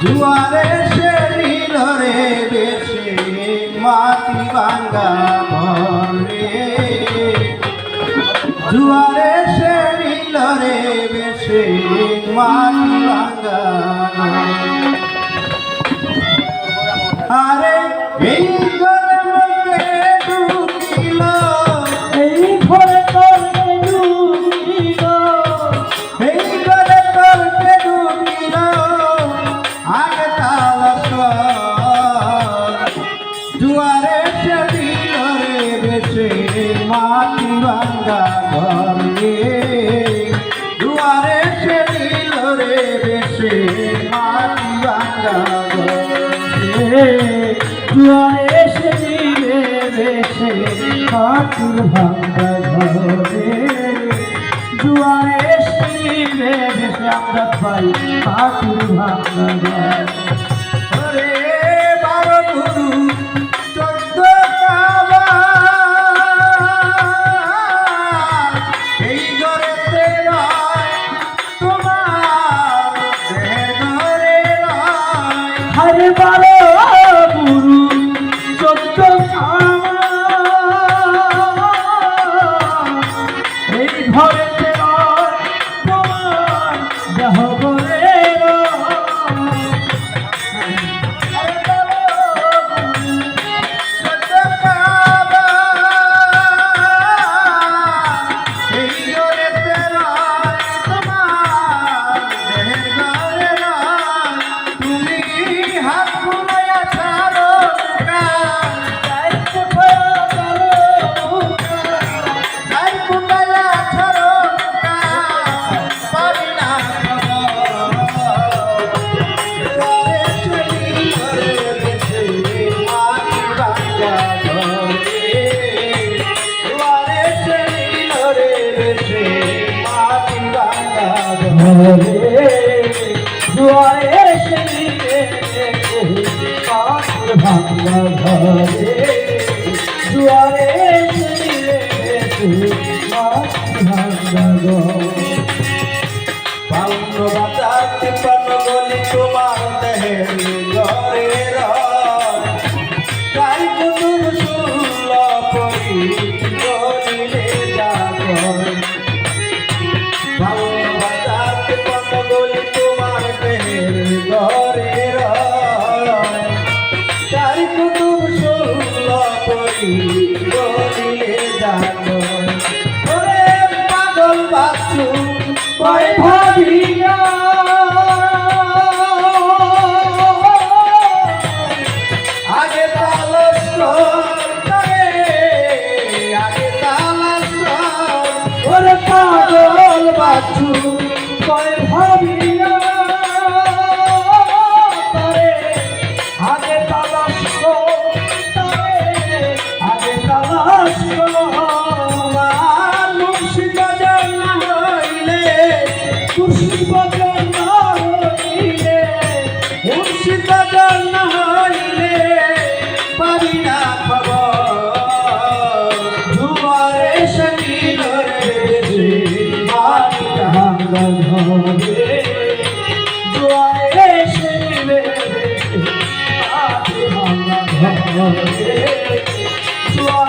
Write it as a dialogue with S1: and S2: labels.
S1: দুয়ারে সে নিল রে বেশে মাটি ভাঙ্গা ঘরে দুয়ারে সে নিল রে বেশে মাটি ভাঙ্গা আরে এই ঘরে মধ্যে ঢুকিল
S2: এই ঘরে তোরকে ঢুকিল
S1: এই ঘরে তোরকে ঢুকিল আগে তালাশ দুয়ারে সে দিল রে বেশে মাটি ভাঙ্গা ঘরে দুয়ারে সে দিল রে বেশে মাটি ভাঙ্গা ঘরে
S2: দুয়ারে এসে দিলে বেশে মাটির ভাঙ্গা ঘরে দুয়ারে এসে দিলে বেশে আমরা পাই মাটির ভাঙ্গা ঘরে
S1: ওরে বারো গুরু 14 কাবা এই ঘরেতে রয় তোমার দেহের ঘরে রয়
S2: হরে বারো গুরু 14 এই ঘরেতে রয় তোমার দেহ ঘরে দুয়ারে এসে মাটির ভাঙ্গা ঘরে দুয়ারে এসে মাটির ভাঙ্গা ঘরে
S1: পাউন বাতাস তিপ্পান্ন গলি তোমার দেহের ঘরে রয় তাই কুতুব শুনল পরি গলিলে জাগর পাউন বাতাস তিপ্পান্ন গলি তোমার দেহের ঘরে রয় তাই কুতুব শুনল পরি গলিলে জাগর ওরে পাগল বাচ্চু
S2: কয় ভাবিয়া
S1: আগে তালাশ করে আগে তালাশ
S2: ওরে পাগল বাছু কয় ভাবিয়া তারে আগে তালাশ তারে আগে তালাশ
S1: তোমার মুর্শিদ জানা হইলে
S2: খুশি বদন হইলে
S1: মুর্শিদ জানা হইলে পাবি না খবর দুয়ারে সকিল রে মাটি
S2: ভাঙ্গা ঘরে দুয়ারে এসে দিলে মাটি ভাঙ্গা ঘরে দুয়ারে